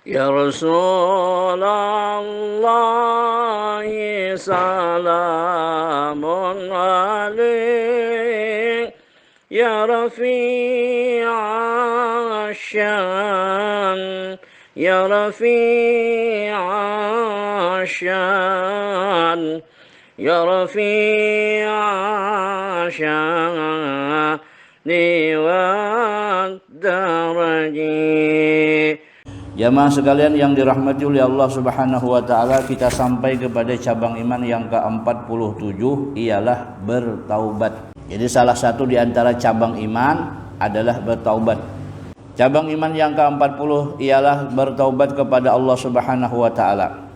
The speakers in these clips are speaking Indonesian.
Ya Rasulullah salamun alaik Ya Rafi'a syan Ya Rafi'a syan Ya Rafi'a syani wa daraji. Jamaah sekalian yang dirahmati oleh Allah Subhanahu wa taala, kita sampai kepada cabang iman yang ke-47, ialah bertaubat. Jadi salah satu di antara cabang iman adalah bertaubat. Cabang iman yang ke-40 ialah bertaubat kepada Allah Subhanahu wa taala.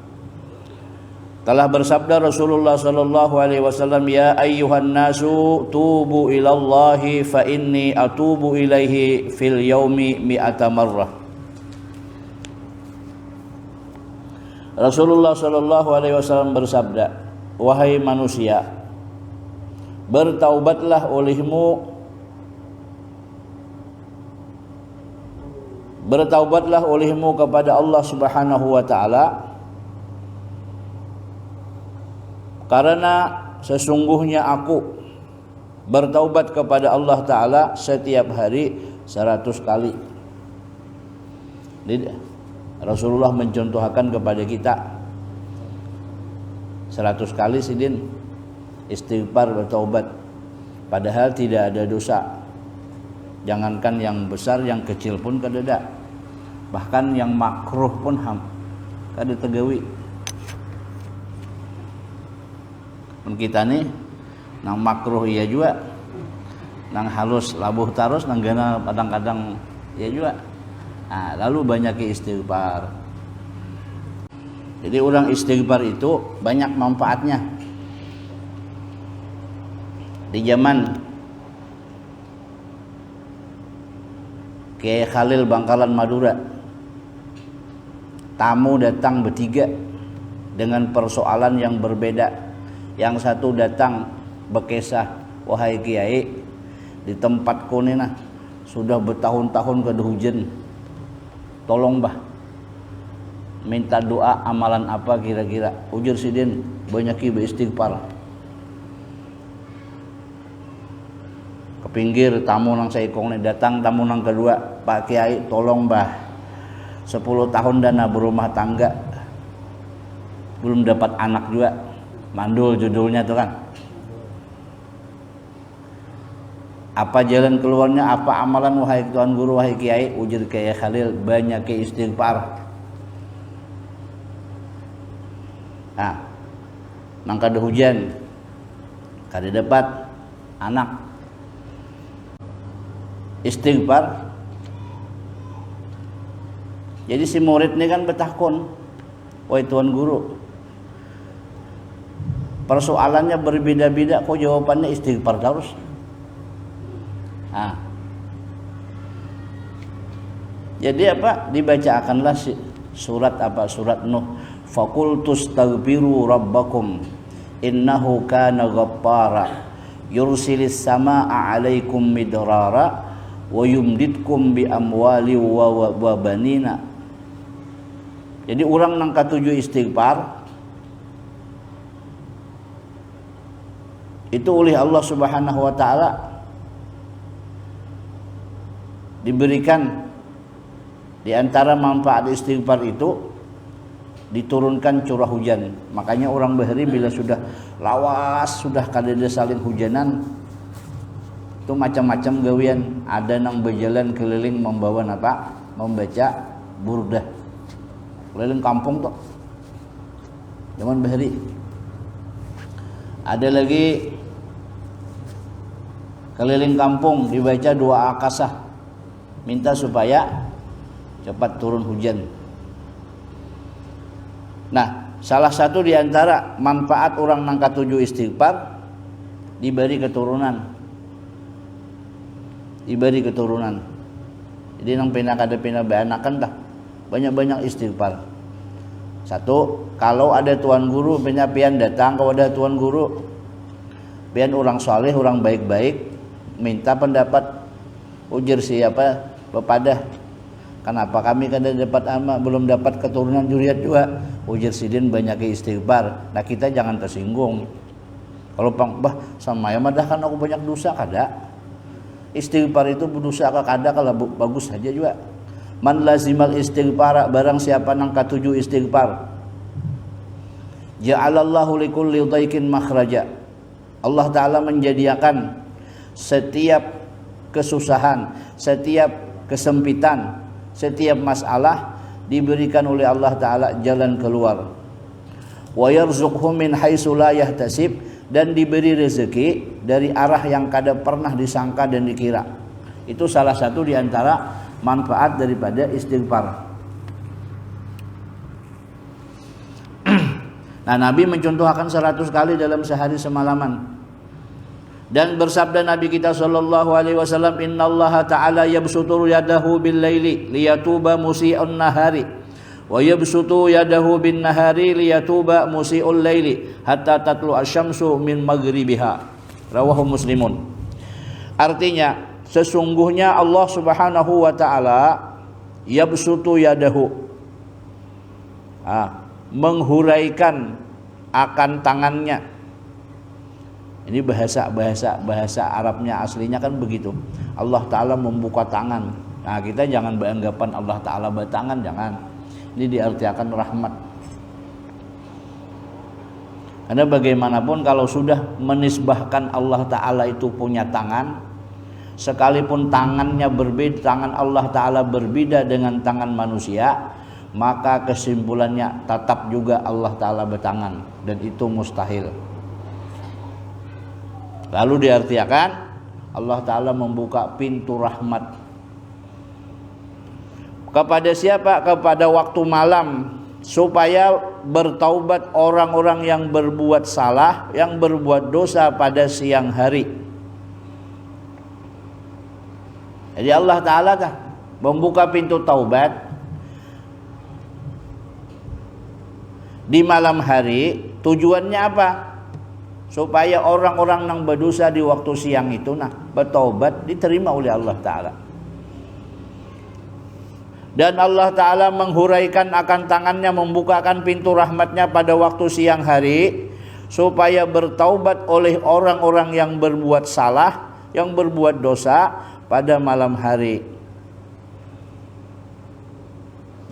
Telah bersabda Rasulullah sallallahu alaihi wasallam, "Ya ayyuhan nasu tubu ilallahi fa inni atubu ilaihi fil yaumi mi'ata marrah." Rasulullah sallallahu alaihi wasallam bersabda, "Wahai manusia, bertaubatlah olehmu kepada Allah Subhanahu wa taala, karena sesungguhnya aku bertaubat kepada Allah taala setiap hari 100 kali." Rasulullah mencontohkan kepada kita 100 kali sidin istighfar bertaubat, padahal tidak ada dosa. Jangankan yang besar, yang kecil pun kadada, bahkan yang makruh pun kada tegawi. Pun kita nih nang makruh iya juga, nang halus labuh tarus, nang gana kadang-kadang iya juga. Nah, lalu banyak istighfar. Jadi orang istighfar itu banyak manfaatnya. Di zaman Kiai Khalil Bangkalan Madura, tamu datang bertiga dengan persoalan yang berbeda. Yang satu datang berkisah, "Wahai Kiai, di tempatku ini nah sudah bertahun-tahun kada hujan. Tolong bah, minta doa amalan apa kira-kira?" Ujar sidin, "Banyaki beristighfar." Ke pinggir tamu nang saikong ni datang tamu nang kedua, "Pak Kiai, tolong bah, 10 tahun dana berumah tangga, belum dapat anak juga, mandul judulnya tuh kan. Apa jalan keluarnya, apa amalan wahai Tuan Guru, wahai Kiai?" Ujar Kiai Khalil, "Banyak istighfar." Nah, nang kada hujan, kada dapat anak, istighfar. Jadi si murid ini kan bertakun, "Wahai Tuan Guru, persoalannya berbeda-beda, kok jawabannya istighfar terus?" Nah, jadi apa? Dibacakanlah surat apa? Surat Nuh. "Faqultus taghfiru rabbakum innahu kana ghaffara yursilis samaa'a 'alaikum midrara wa yumditkum bi amwali wa banina." Jadi orang nang katujuh istighfar itu oleh Allah Subhanahu wa taala diberikan di antara manfaat istighfar itu diturunkan curah hujan. Makanya orang bahari bila sudah lawas, sudah kadada saling hujanan, itu macam-macam gawian. Ada nang berjalan keliling membawa apa? Membaca burdah. Keliling kampung tuh. Zaman bahari. Ada lagi keliling kampung dibaca doa akasah, minta supaya cepat turun hujan. Nah, salah satu di antara manfaat orang nang katujuh istighfar, diberi keturunan. Jadi nang pina kada pina beanakan dah, banyak-banyak istighfar. Satu, kalau ada Tuan Guru pian datang kepada Tuan Guru, pian orang soleh, orang baik-baik, minta pendapat, ujar siapa bepadah, Kenapa kami kada dapat belum dapat keturunan zuriat juga? Ujar sidin banyak istighfar. Nah kita jangan tersinggung. Kalau bah sama ya madah kan aku banyak dosa kada. Istighfar itu berdosa kada kalau bagus saja juga. Man lazimal istighfar, barang siapa nang katuju istighfar. Ja'alallahu likulli dhaikin makhraja. Allah Ta'ala menjadikan setiap kesusahan, setiap kesempitan, setiap masalah diberikan oleh Allah Ta'ala jalan keluar. Wa yarzuqhu min haitsu la yahtasib, dan diberi rezeki dari arah yang kada pernah disangka dan dikira. Itu salah satu di antara manfaat daripada istighfar. Nah, Nabi mencontohkan 100 kali dalam sehari semalaman. Dan bersabda Nabi kita sallallahu alaihi wasallam, innallaha ta'ala yabsutu yadahu bil laili liyatuba musii'un nahari wa yabsutu yadahu bin nahari liyatuba musii'ul laili hatta tatlu asyamsu min maghribiha. Rawahu Muslimun. Artinya, sesungguhnya Allah Subhanahu wa taala yabsutu yadahu, menghuraikan akan tangannya. Ini bahasa Arabnya aslinya kan begitu. Allah Ta'ala membuka tangan. Nah kita jangan beranggapan Allah Ta'ala bertangan, jangan. Ini diartikan rahmat. Karena bagaimanapun kalau sudah menisbahkan Allah Ta'ala itu punya tangan, sekalipun tangannya berbeda, tangan Allah Ta'ala berbeda dengan tangan manusia, maka kesimpulannya tetap juga Allah Ta'ala bertangan, dan itu mustahil. Lalu diartikan Allah Ta'ala membuka pintu rahmat kepada siapa? Kepada waktu malam, supaya bertaubat orang-orang yang berbuat salah, yang berbuat dosa pada siang hari. Jadi Allah Ta'ala membuka pintu taubat di malam hari. Tujuannya apa? Supaya orang-orang yang berdosa di waktu siang itu bertaubat, diterima oleh Allah Ta'ala. Dan Allah Ta'ala menghuraikan akan tangannya, membukakan pintu rahmatnya pada waktu siang hari, supaya bertaubat oleh orang-orang yang berbuat salah, yang berbuat dosa pada malam hari.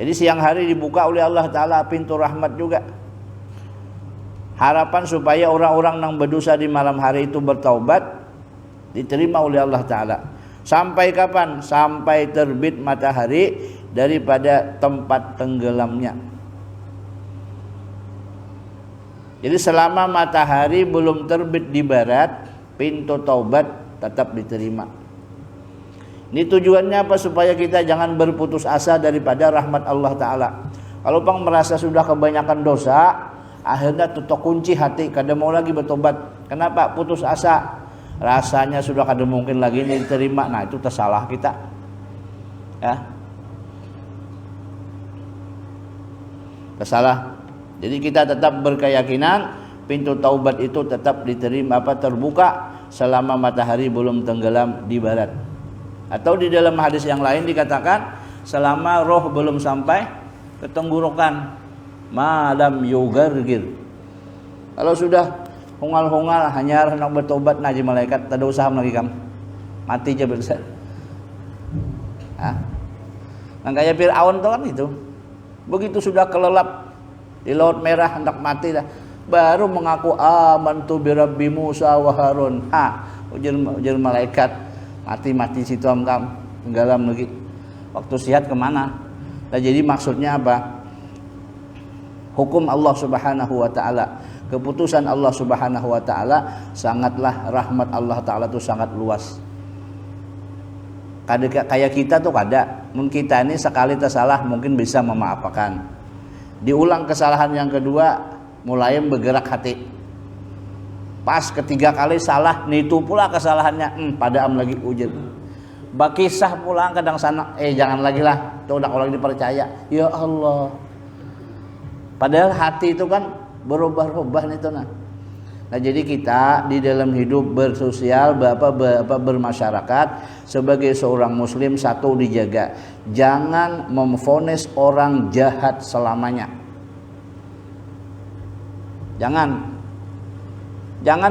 Jadi siang hari dibuka oleh Allah Ta'ala pintu rahmat juga. Harapan supaya orang-orang yang berdosa di malam hari itu bertaubat, diterima oleh Allah Ta'ala. Sampai kapan? Sampai terbit matahari daripada tempat tenggelamnya. Jadi selama matahari belum terbit di barat, pintu taubat tetap diterima. Ini tujuannya apa? Supaya kita jangan berputus asa daripada rahmat Allah Ta'ala. Kalau pang merasa sudah kebanyakan dosa, akhirnya tutup kunci hati, kada mau lagi bertobat. Kenapa? Putus asa. Rasanya sudah kada mungkin lagi ini diterima. Nah itu tersalah kita. Ya. Tersalah. Jadi kita tetap berkeyakinan pintu taubat itu tetap diterima, terbuka selama matahari belum tenggelam di barat. Atau di dalam hadis yang lain dikatakan selama roh belum sampai ke tenggorokan, malam yugargir. Kalau sudah hungal-hungal hanya hendak bertobat, naji malaikat tak ada usaha lagi kamu mati aja besar. Nah kayak Fir'aun tuh kan itu, begitu sudah kelelap di Laut Merah hendak mati dah, baru mengaku amantu birabbi Musa wa Harun. Ujar malaikat, mati situ amkam tenggelam lagi. Waktu sihat kemana? Nah, jadi maksudnya apa? Hukum Allah Subhanahu wa taala, keputusan Allah Subhanahu wa taala, sangatlah rahmat Allah Ta'ala itu sangat luas. Kayak kita tuh kada, mungkin kita ini sekali tersalah mungkin bisa memaafkan, diulang kesalahan yang kedua mulai bergerak hati, pas ketiga kali salah itu pula kesalahannya, pada lagi ujar bakisah pulang kadang sana, jangan lagi lah, tuh udah orang dipercaya, ya Allah. Padahal hati itu kan berubah-ubah itu Nah, jadi kita di dalam hidup bersosial, bermasyarakat sebagai seorang muslim, satu dijaga, jangan memvonis orang jahat selamanya. Jangan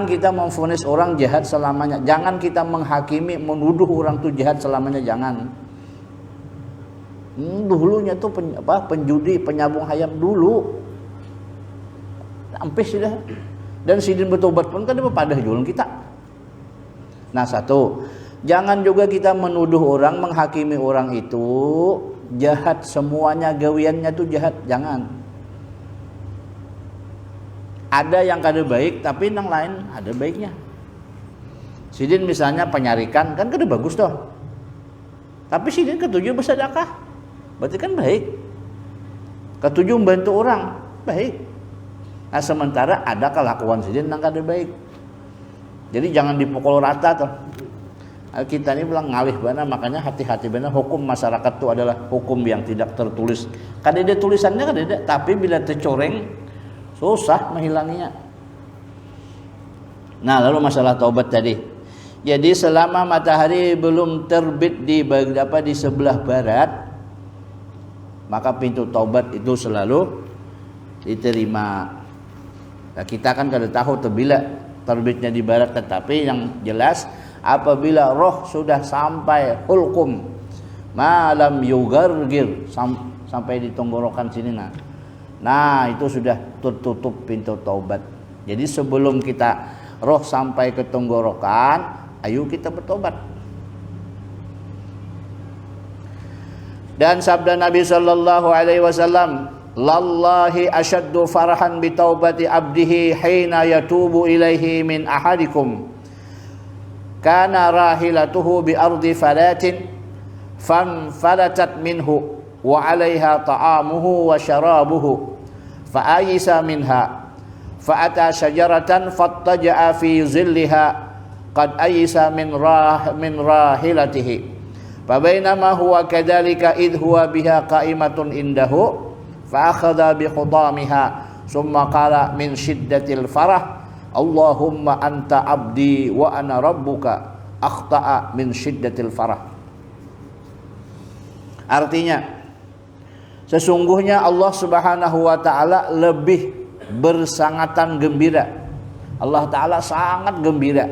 kita memvonis orang jahat selamanya. Jangan kita menghakimi, menuduh orang itu jahat selamanya, jangan. Dulunya tuh penjudi, penyambung hayam dulu. Sampai sudah. Dan sidin bertobat pun kan dia padah jualan kita. Nah, satu, jangan juga kita menuduh orang, menghakimi orang itu jahat, semuanya gawiannya tuh jahat, jangan. Ada yang kada baik, tapi yang lain ada baiknya. Sidin misalnya penyarikan, kan kada bagus toh. Tapi sidin ketujuh bersedekah, berarti kan baik. Ketujuh membantu orang, baik. Nah, sementara ada kelakuan sidin yang kada baik. Jadi jangan dipukul rata toh. Kita ini bilang ngalih bana, makanya hati-hati bana, hukum masyarakat itu adalah hukum yang tidak tertulis. Kada ada tulisannya, kada ada, tapi bila tercoreng susah menghilanginya. Nah, lalu masalah taubat tadi. Jadi selama matahari belum terbit di sebelah barat, maka pintu taubat itu selalu diterima. Nah, kita kan kada tahu bila terbitnya di barat, tetapi yang jelas apabila roh sudah sampai hulkum malam yugargir, sampai di tenggorokan sini, nah itu sudah tertutup pintu taubat. Jadi sebelum kita roh sampai ke tenggorokan, ayo kita bertobat. Dan sabda Nabi sallallahu alaihi wasallam, lallahi asyaddu farhan bi taubati abdihi hina yatubu ilaihi min ahadikum kana rahilatuhu bi ardi falatin fanfalatat minhu wa 'alaiha ta'amuhu wa syarabuhu fa ayisa minha fa ata syajaratan fattaja'a fi zilliha qad ayisa min rahilatihi fa bainama huwa kadzalika id huwa biha qa'imatun indahu fa akhadha bi khudamiha summa qala min shiddatil farah Allahumma anta abdi wa ana rabbuka akhta'a min shiddatil farah. Artinya, sesungguhnya Allah Subhanahu wa taala lebih bersangatan gembira. Allah taala sangat gembira.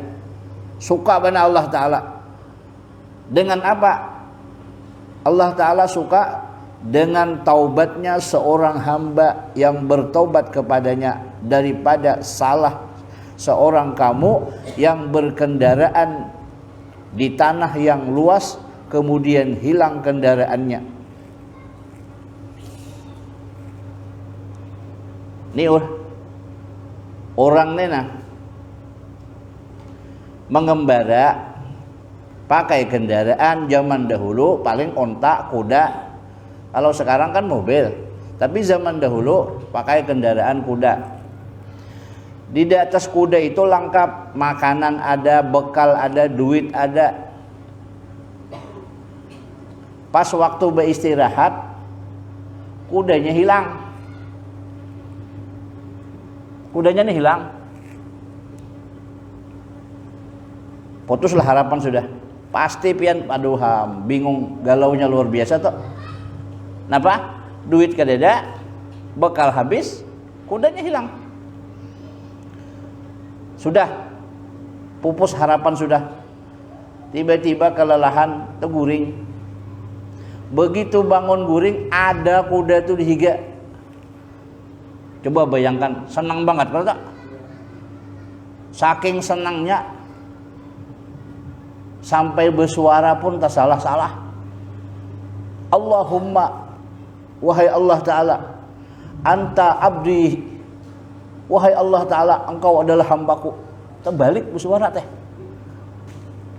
Suka benar Allah taala. Dengan apa? Allah taala suka dengan taubatnya seorang hamba yang bertaubat kepadanya daripada salah seorang kamu yang berkendaraan di tanah yang luas kemudian hilang kendaraannya. Ini orang nena mengembara pakai kendaraan zaman dahulu paling onta, kuda. Kalau sekarang kan mobil, tapi zaman dahulu pakai kendaraan kuda. Di atas kuda itu lengkap, makanan ada, bekal ada, duit ada. Pas waktu beristirahat, kudanya hilang. Kudanya nih hilang. Putuslah harapan sudah. Pasti pian, aduh bingung, galaunya luar biasa toh. Kenapa? Duit kadeda, bekal habis, kudanya hilang. Sudah pupus harapan sudah. Tiba-tiba kelelahan teguring. Begitu bangun guring, ada kuda itu dihiga. Coba bayangkan, senang banget kalau tak? Saking senangnya sampai bersuara pun tak salah-salah. Allahumma, wahai Allah Ta'ala, anta abdi, wahai Allah Ta'ala, engkau adalah hambaku. Terbalik bersuara teh.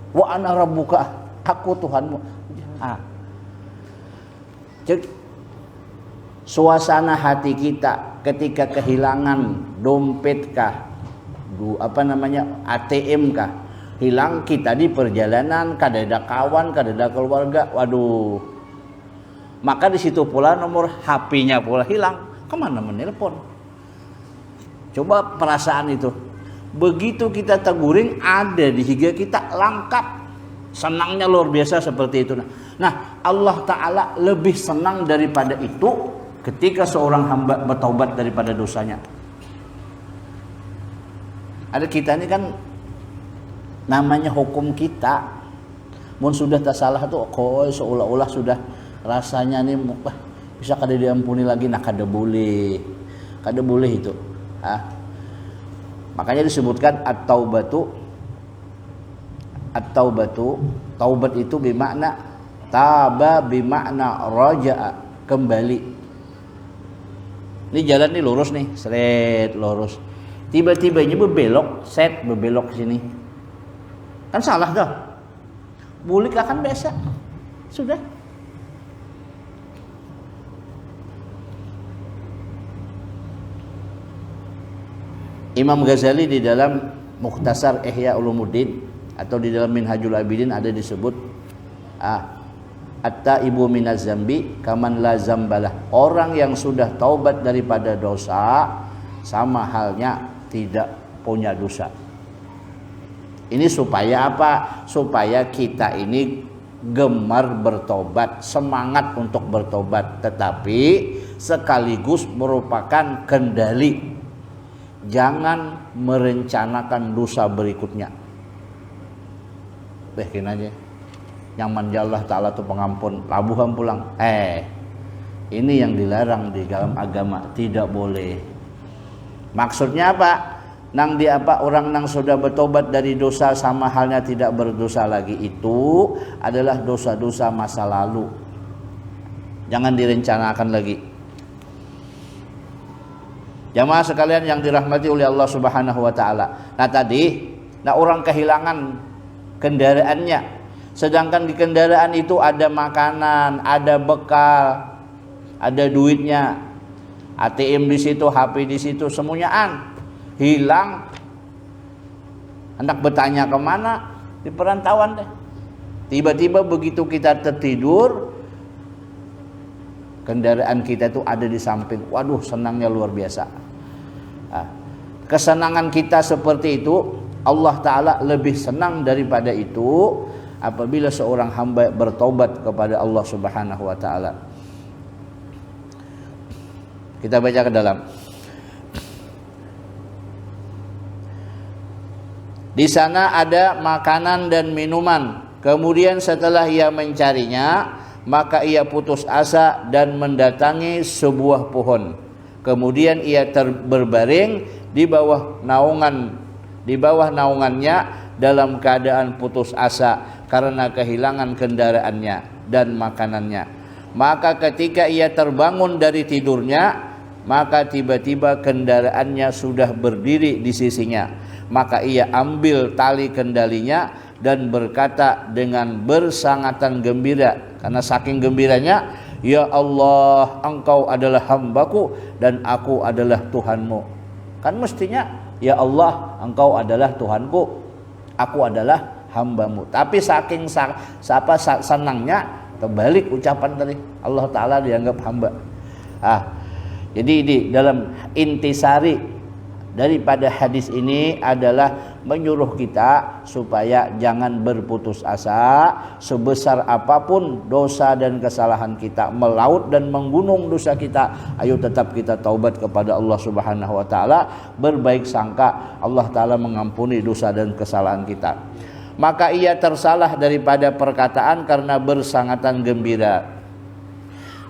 Wa ana rabbuka, aku Tuhanmu. Suasana hati kita ketika kehilangan dompet kah, ATM kah, hilang kita di perjalanan, kada ada kawan, kada ada keluarga, waduh. Maka di situ pula nomor HP-nya pula hilang, kemana menelpon? Coba perasaan itu. Begitu kita terguring, ada di higa kita lengkap. Senangnya luar biasa seperti itu. Nah, Allah Ta'ala lebih senang daripada itu ketika seorang hamba bertaubat daripada dosanya. Ada kita ini kan namanya hukum kita. Mun sudah tak salah tuh kok seolah-olah sudah rasanya nih bisa kada diampuni lagi, nah kada boleh itu. Makanya disebutkan at-taubatu, taubat itu bermakna taba, bermakna raja'a, kembali. Ini jalan nih lurus nih, seret lurus. Tiba-tiba ini berbelok sini. Kan salah dah. Bulik akan biasa. Sudah. Imam Ghazali di dalam Mukhtasar Ihya Ulumuddin atau di dalam Minhajul Abidin ada disebut at-taibu minaz zambi kaman la zambalah. Orang yang sudah taubat daripada dosa sama halnya tidak punya dosa. Ini supaya apa? Supaya kita ini gemar bertobat, semangat untuk bertobat, tetapi sekaligus merupakan kendali. Jangan merencanakan dosa berikutnya. Bikin aja. Nyaman Allah Ta'ala itu pengampun, labuhan pulang. Ini yang dilarang di dalam agama, tidak boleh. Maksudnya apa? Orang nang sudah bertobat dari dosa sama halnya tidak berdosa lagi, itu adalah dosa-dosa masa lalu. Jangan direncanakan lagi. Jamaah sekalian yang dirahmati oleh Allah Subhanahu wa taala. Orang kehilangan kendaraannya. Sedangkan di kendaraan itu ada makanan, ada bekal, ada duitnya. ATM di situ, HP di situ, semuanya hilang. Hendak bertanya kemana? Di perantauan deh. Tiba-tiba begitu kita tertidur, kendaraan kita itu ada di samping. Waduh, senangnya luar biasa. Kesenangan kita seperti itu, Allah Ta'ala lebih senang daripada itu apabila seorang hamba bertobat kepada Allah Subhanahu wa Ta'ala. Kita baca ke dalam. Di sana ada makanan dan minuman. Kemudian setelah ia mencarinya, maka ia putus asa dan mendatangi sebuah pohon. Kemudian ia berbaring di bawah naungannya dalam keadaan putus asa karena kehilangan kendaraannya dan makanannya. Maka ketika ia terbangun dari tidurnya, maka tiba-tiba kendaraannya sudah berdiri di sisinya. Maka ia ambil tali kendalinya dan berkata dengan bersangatan gembira, karena saking gembiranya, ya Allah, Engkau adalah hambaku dan aku adalah Tuhanmu. Kan mestinya, ya Allah, Engkau adalah Tuhanku, aku adalah hambamu. Tapi saking senangnya, terbalik ucapan tadi, Allah Ta'ala dianggap hamba. Jadi di dalam intisari daripada hadis ini adalah menyuruh kita supaya jangan berputus asa. Sebesar apapun dosa dan kesalahan kita, melaut dan menggunung dosa kita, ayo tetap kita taubat kepada Allah Subhanahu wa Ta'ala, berbaik sangka Allah Ta'ala mengampuni dosa dan kesalahan kita. Maka ia tersalah daripada perkataan karena bersangatan gembira.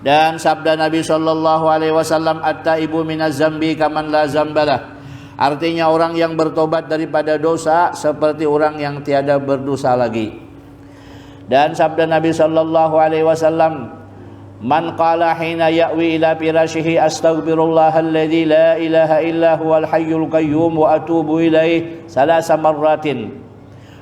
Dan sabda Nabi sallallahu alaihi wasallam, at-taibu minaz zambi kaman la zambalah. Artinya orang yang bertobat daripada dosa seperti orang yang tiada berdosa lagi. Dan sabda Nabi sallallahu alaihi wasallam, man qala hina ya'wi ila firashihi astaghfirullahalladzi la ilaha illa huwal hayyul qayyum wa atubu ilaih salasa marratin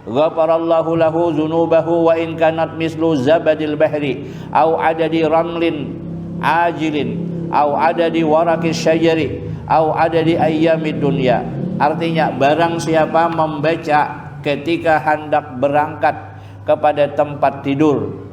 ghafarallahu lahu dzunubahu wa in kanat mislu zabadil bahri au adadi ramlin ajilin au adadi warakis syajari au adadi ayyamid dunya. Artinya barang siapa membaca ketika hendak berangkat kepada tempat tidur,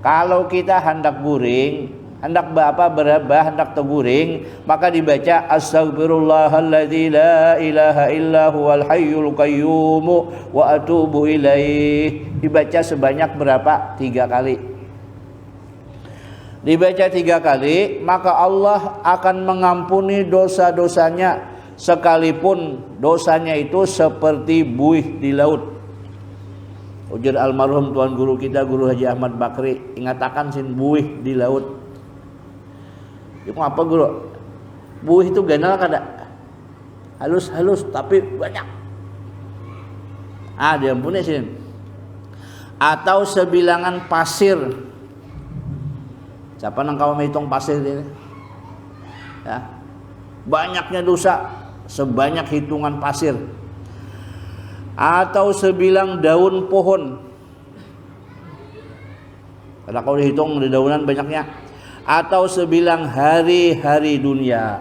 kalau kita hendak guring hendak berabah, hendak teguring, maka dibaca astaghfirullahalladzi la ilaha illa huwal hayyul qayyum wa atubu ilaih. Dibaca sebanyak berapa? 3 kali. Dibaca 3 kali, maka Allah akan mengampuni dosa-dosanya sekalipun dosanya itu seperti buih di laut. Ujar almarhum tuan guru kita, Guru Haji Ahmad Bakri, ingatakan sin buih di laut. Itu apa guru? Buih itu ganal kada? Halus-halus tapi banyak. Diampuni sin. Atau sebilangan pasir. Siapa nang kau menghitung pasir ini? Ya. Banyaknya dosa sebanyak hitungan pasir. Atau sebilang daun pohon. Kalau kau dihitung di daunan banyaknya. Atau sebilang hari-hari dunia.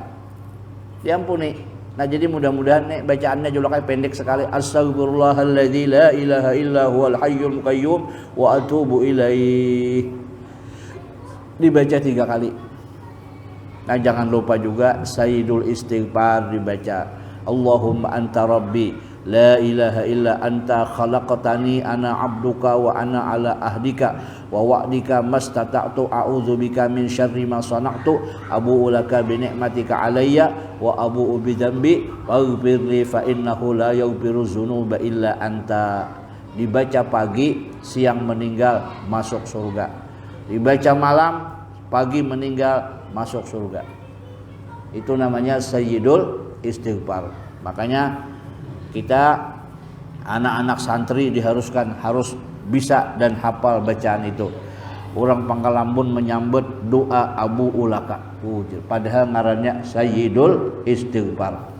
Diampuni. Nah jadi mudah-mudahan nih bacaannya juga kayak pendek sekali. Astaghfirullahalladzi la ilaha illa huwal hayyul qayyum wa atubu ilaih. Dibaca 3 kali. Nah jangan lupa juga Sayyidul Istighfar dibaca. Allahumma anta rabbi la ilaha illa anta khalaqtani ana abduka wa ana ala ahdika wa wa'dika mastata'tu a'udzubika min syarri ma sana'tu abu'u laka bi ni'matika alayya wa abu'u bi dzambi faghfirli fa innahu la yaghfiru dzunuba illa anta. Dibaca pagi, siang meninggal masuk surga. Dibaca malam, pagi meninggal masuk surga. Itu namanya Sayyidul Istighfar. Makanya kita anak-anak santri diharuskan harus bisa dan hafal bacaan itu. Orang Pangkalambun menyambut doa Abu Ulaka. Padahal ngarannya Sayyidul Istighfar.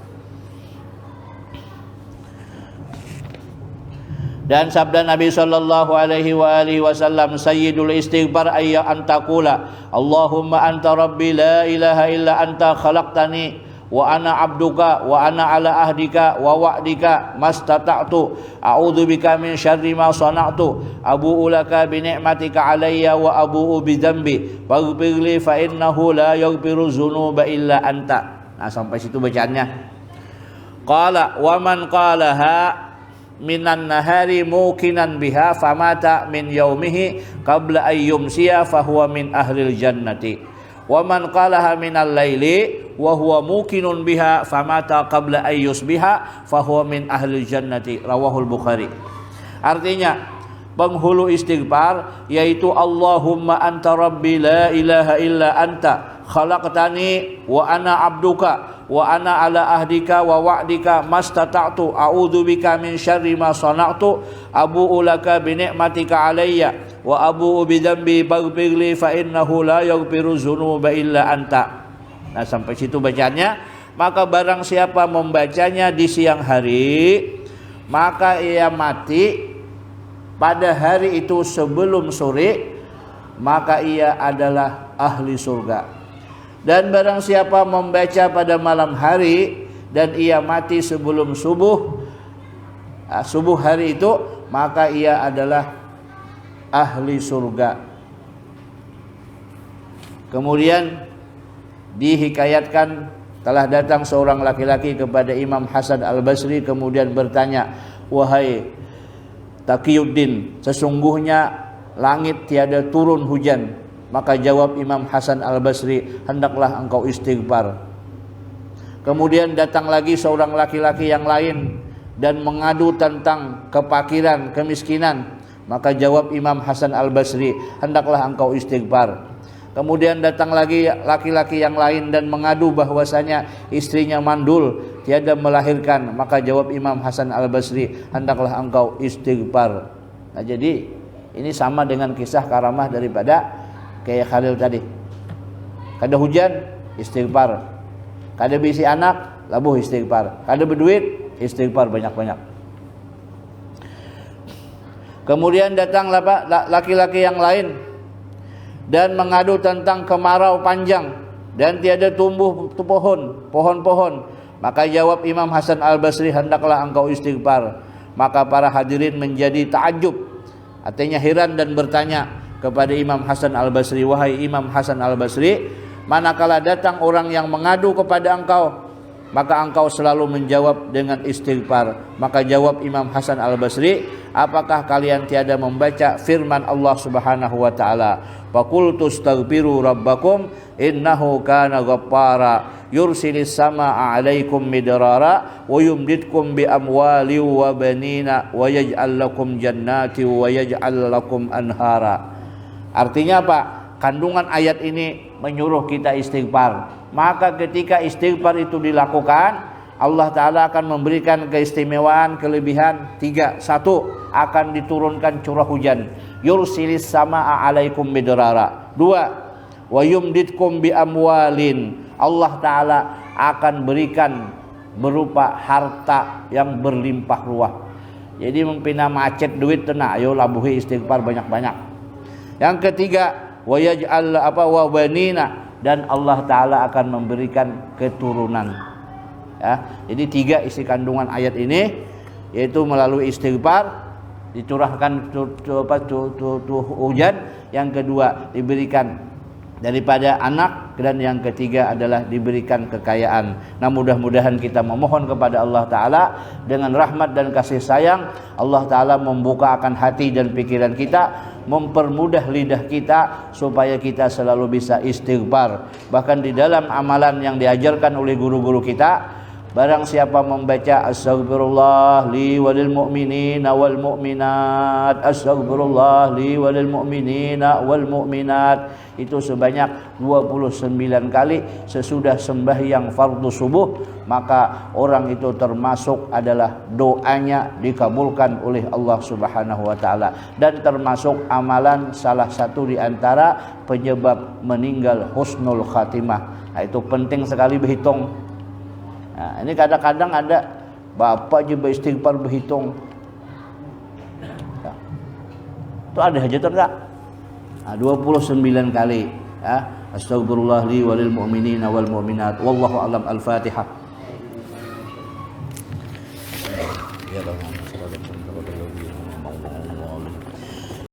Dan sabda Nabi sallallahu alaihi wasallam, Sayyidul Istighfar ayya antakula Allahumma anta rabbi la ilaha illa anta khalaqtani wa ana abduka wa ana ala ahdika wa wa'dika mastata'tu a'udzubika min syarri ma sana'tu abu'u laka bi ni'matika alayya wa abu'u bi dzambi faghfirli fa innahu la yaghfiru dzunuba illa anta. Nah sampai situ bacaannya. Qala wa man qalaha minan nahari muqinan biha famata min yaumihi qabla ayyumsiya fahuwa min ahlil jannati wa man qalaha minal laili wa huwa muqinun biha famata qabla ayyusbiha fahuwa min ahli jannati. Rawahul Bukhari. Artinya penghulu istighfar yaitu Allahumma anta rabbi la ilaha illa anta khalaqtani wa ana abduka wa ana ala ahdika wa wa'dika mastata'tu a'udzubika min syarri ma sana'tu abu'u laka bi ni'matika alayya wa abu'u bi dzambi faghfirli fa innahu la yaghfiru dzunuba illa anta. Nah sampai situ bacaannya. Maka barang siapa membacanya di siang hari, maka ia mati pada hari itu sebelum sore, maka ia adalah ahli surga. Dan barang siapa membaca pada malam hari dan ia mati sebelum subuh hari itu, maka ia adalah ahli surga. Kemudian dihikayatkan telah datang seorang laki-laki kepada Imam Hasan Al-Basri kemudian bertanya, wahai Taqiyuddin, sesungguhnya langit tiada turun hujan. Maka jawab Imam Hasan Al-Basri, hendaklah engkau istighfar. Kemudian datang lagi seorang laki-laki yang lain dan mengadu tentang kepakiran, kemiskinan. Maka jawab Imam Hasan Al-Basri, hendaklah engkau istighfar. Kemudian datang lagi laki-laki yang lain dan mengadu bahwasanya istrinya mandul, tiada melahirkan. Maka jawab Imam Hasan Al-Basri, hendaklah engkau istighfar. Nah jadi ini sama dengan kisah karamah daripada Kiai Khalil tadi. Kada hujan, istighfar. Kada bisi anak, labuh istighfar. Kada berduit, istighfar banyak-banyak. Kemudian datang laki-laki yang lain dan mengadu tentang kemarau panjang dan tiada tumbuh pohon-pohon. Maka jawab Imam Hasan Al-Basri, hendaklah engkau istighfar. Maka para hadirin menjadi ta'ajub, artinya heran dan bertanya, kepada Imam Hasan Al-Basri, wahai Imam Hasan Al-Basri, manakala datang orang yang mengadu kepada engkau, maka engkau selalu menjawab dengan istighfar. Maka jawab Imam Hasan Al-Basri, apakah kalian tiada membaca firman Allah Subhanahu wa taala, faqultu astaghfiru rabbakum innahu kana ghaffara yursilis samaa 'alaikum midrara wa yumditkum bi amwali wa banina wa yaj'al lakum jannati wa yaj'al lakum anhara. Artinya apa? Kandungan ayat ini menyuruh kita istighfar. Maka ketika istighfar itu dilakukan, Allah Ta'ala akan memberikan keistimewaan, kelebihan 3. 1. Akan diturunkan curah hujan. Yursilis samaa 'alaikum midrara. 2. Wa yumditkum bi amwalin. Allah Ta'ala akan berikan berupa harta yang berlimpah ruah. Jadi mempina macet duit tenang, ayo labuhi istighfar banyak-banyak. Yang ketiga, wa yaj'al wa banina, dan Allah Ta'ala akan memberikan keturunan. Ya, jadi 3 isi kandungan ayat ini, yaitu melalui istighfar dicurahkan hujan, yang kedua diberikan daripada anak, dan yang ketiga adalah diberikan kekayaan. Nah, mudah-mudahan kita memohon kepada Allah Ta'ala dengan rahmat dan kasih sayang, Allah Ta'ala membuka akan hati dan pikiran kita, mempermudah lidah kita supaya kita selalu bisa istighfar. Bahkan di dalam amalan yang diajarkan oleh guru-guru kita, barang siapa membaca astaghfirullah li walil mu'minina wal mu'minat, astaghfirullah li walil mu'minina wal mu'minat, itu sebanyak 29 kali sesudah sembahyang fardu subuh, maka orang itu termasuk adalah doanya dikabulkan oleh Allah Subhanahu wa taala, dan termasuk amalan salah satu di antara penyebab meninggal husnul khatimah. Nah, itu penting sekali berhitung. Nah, ini kadang-kadang ada bapak je beristighfar berhitung. Itu ada hajatan enggak? Nah, 29 kali. Ya. Astagfirullah li walil mu'minina wal mu'minat. Wallahu a'lam. Al-Fatihah. Ya Allah.